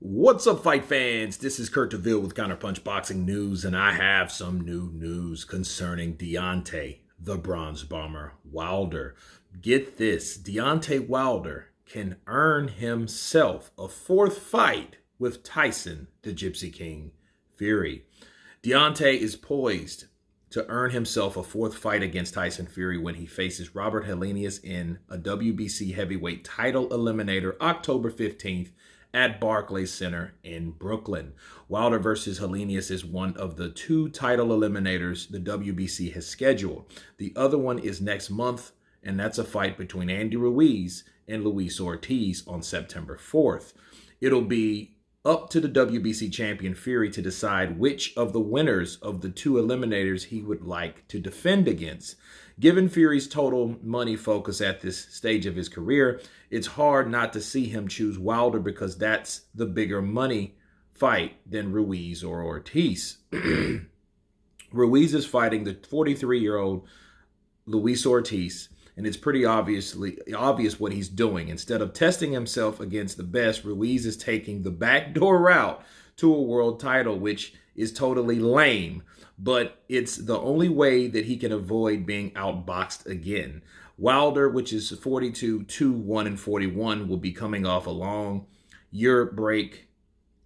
What's up, fight fans? This is Kurt DeVille with Counterpunch Boxing News, and I have some new news concerning Deontay, the Bronze Bomber Wilder. Get this, Deontay Wilder can earn himself a fourth fight with Tyson, the Gypsy King Fury. Deontay is poised to earn himself a fourth fight against Tyson Fury when he faces Robert Helenius in a WBC heavyweight title eliminator October 15th at Barclays Center in Brooklyn. Wilder versus Helenius is one of the two title eliminators the WBC has scheduled. The other one is next month, and that's a fight between Andy Ruiz and Luis Ortiz on September 4th. It'll be up to the WBC champion Fury to decide which of the winners of the two eliminators he would like to defend against. Given Fury's total money focus at this stage of his career, it's hard not to see him choose Wilder because that's the bigger money fight than Ruiz or Ortiz. Ruiz is fighting the 43-year-old Luis Ortiz, and it's pretty obvious what he's doing. Instead of testing himself against the best, Ruiz is taking the backdoor route to a world title, which is totally lame, but it's the only way that he can avoid being outboxed again. Wilder, which is 42, 2-1, and 41, will be coming off a long Europe break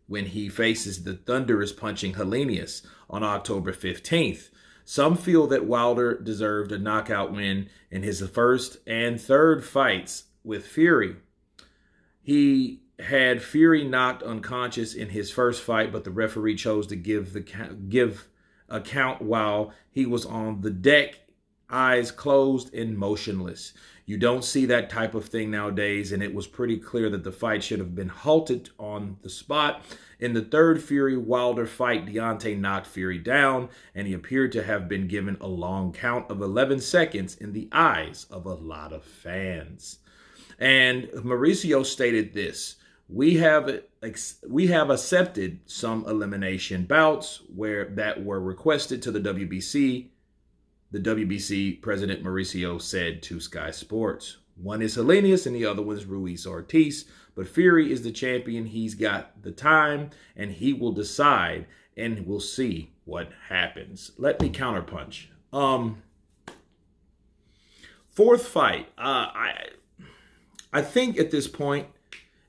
when he faces the thunderous punching Helenius on October 15th. Some feel that Wilder deserved a knockout win in his first and third fights with Fury. He had Fury knocked unconscious in his first fight, but the referee chose to give a count while he was on the deck, eyes closed and motionless. You don't see that type of thing nowadays, and it was pretty clear that the fight should have been halted on the spot. In the third Fury-Wilder fight, Deontay knocked Fury down, and he appeared to have been given a long count of 11 seconds in the eyes of a lot of fans. And Mauricio stated this: We have accepted some elimination bouts that were requested to the WBC. The WBC president Mauricio said to Sky Sports. One is Helenius and the other one is Ruiz Ortiz. But Fury is the champion. He's got the time and he will decide, and we'll see what happens. Let me counterpunch. Fourth fight. I think at this point,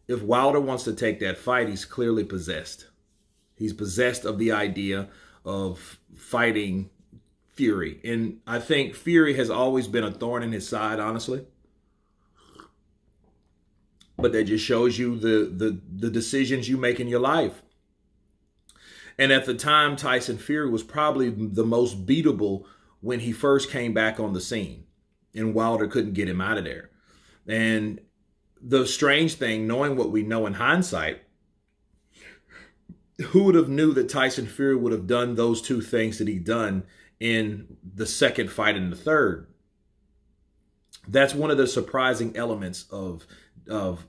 if Wilder wants to take that fight, he's clearly possessed. He's possessed of the idea of fighting Fury. And I think Fury has always been a thorn in his side, honestly. But that just shows you the decisions you make in your life. And at the time, Tyson Fury was probably the most beatable when he first came back on the scene. And Wilder couldn't get him out of there. And the strange thing, knowing what we know in hindsight, who would have knew that Tyson Fury would have done those two things that he done in the second fight and the third? That's one of the surprising elements of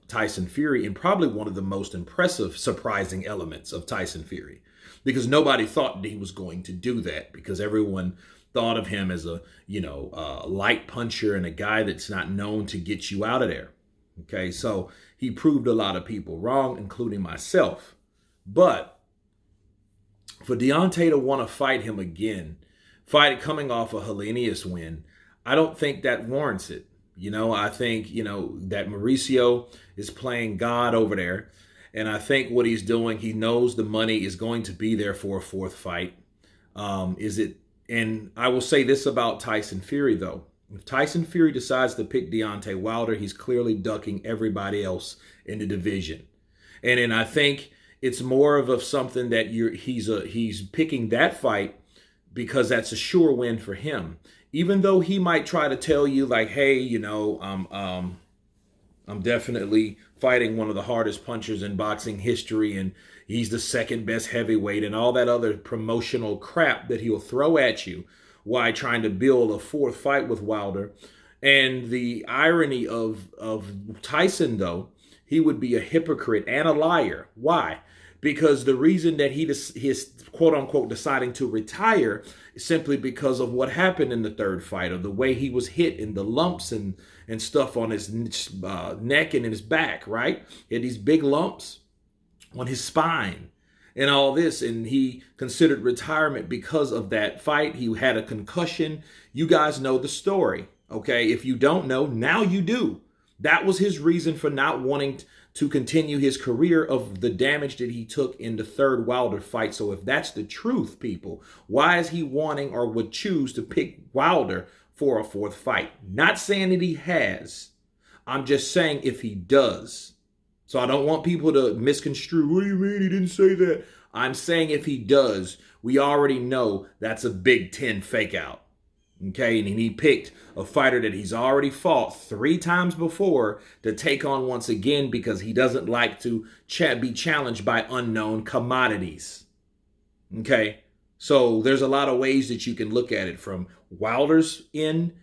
Tyson Fury, and probably one of the most impressive surprising elements of Tyson Fury, because nobody thought that he was going to do that, because everyone thought of him as a light puncher and a guy that's not known to get you out of there. Okay, so he proved a lot of people wrong, including myself. But for Deontay to want to fight him again, coming off a Helenius win, I don't think that warrants it. I think, that Mauricio is playing God over there. And I think what he's doing, he knows the money is going to be there for a fourth fight. And I will say this about Tyson Fury, though. If Tyson Fury decides to pick Deontay Wilder, he's clearly ducking everybody else in the division. And I think it's more of something that he's picking that fight because that's a sure win for him. Even though he might try to tell you like, hey, I'm definitely fighting one of the hardest punchers in boxing history, and he's the second best heavyweight, and all that other promotional crap that he'll throw at you while trying to build a fourth fight with Wilder. And the irony of Tyson, though, he would be a hypocrite and a liar. Why? Because the reason that he's quote-unquote deciding to retire is simply because of what happened in the third fight, or the way he was hit, and the lumps and stuff on his neck and in his back, right? He had these big lumps. on his spine and all this. And he considered retirement because of that fight. He had a concussion. You guys know the story. Okay. If you don't know, now you do. That was his reason for not wanting to continue his career, of the damage that he took in the third Wilder fight. So if that's the truth, people, why is he wanting or would choose to pick Wilder for a fourth fight? Not saying that he has. I'm just saying if he does. So I don't want people to misconstrue. What do you mean he didn't say that? I'm saying if he does, we already know that's a Big Ten fake out. Okay, and he picked a fighter that he's already fought 3 times before to take on once again because he doesn't like to be challenged by unknown commodities. Okay, so there's a lot of ways that you can look at it, from Wilder's in,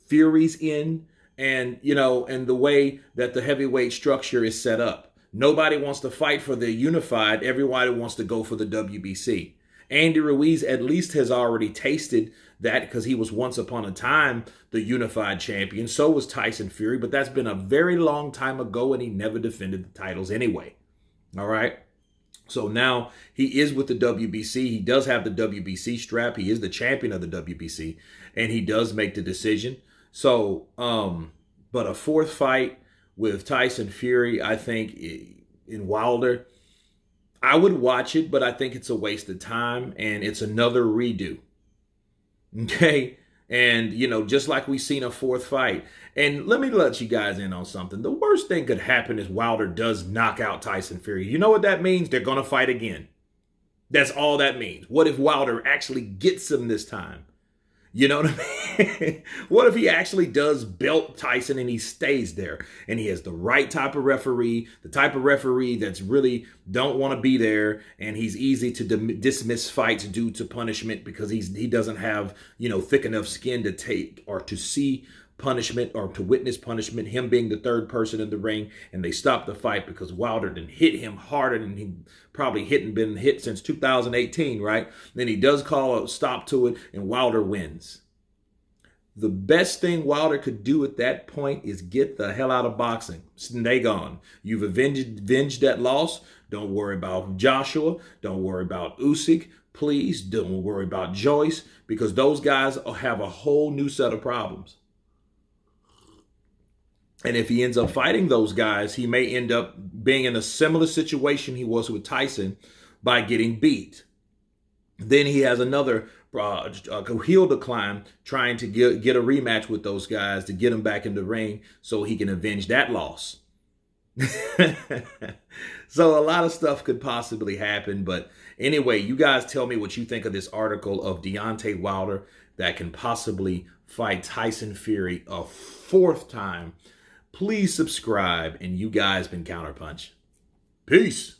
Fury's in, and, you know, and the way that the heavyweight structure is set up. Nobody wants to fight for the unified. Everybody wants to go for the WBC. Andy Ruiz at least has already tasted that because he was once upon a time the unified champion. So was Tyson Fury, but that's been a very long time ago and he never defended the titles anyway. All right. So now he is with the WBC. He does have the WBC strap. He is the champion of the WBC and he does make the decision. So, but a fourth fight with Tyson Fury, I think in Wilder, I would watch it, but I think it's a waste of time and it's another redo. Okay. And, you know, just like we've seen a fourth fight. And let me let you guys in on something. The worst thing could happen is Wilder does knock out Tyson Fury. You know what that means? They're going to fight again. That's all that means. What if Wilder actually gets him this time? You know what I mean? What if he actually does belt Tyson and he stays there and he has the right type of referee, the type of referee that's really don't want to be there, and he's easy to dismiss fights due to punishment because he doesn't have, you know, thick enough skin to take or to see punishment or to witness punishment, him being the third person in the ring, and they stop the fight because Wilder didn't hit him harder than he probably been hit since 2018, right? Then he does call a stop to it and Wilder wins. The best thing Wilder could do at that point is get the hell out of boxing. Stay gone. You've avenged that loss. Don't worry about Joshua. Don't worry about Usyk. Please don't worry about Joyce, because those guys have a whole new set of problems. And if he ends up fighting those guys, he may end up being in a similar situation he was with Tyson by getting beat. Then he has another hill to climb, trying to get a rematch with those guys to get him back in the ring so he can avenge that loss. So a lot of stuff could possibly happen. But anyway, you guys tell me what you think of this article of Deontay Wilder that can possibly fight Tyson Fury a fourth time. Please subscribe, and you guys been Counterpunch. Peace.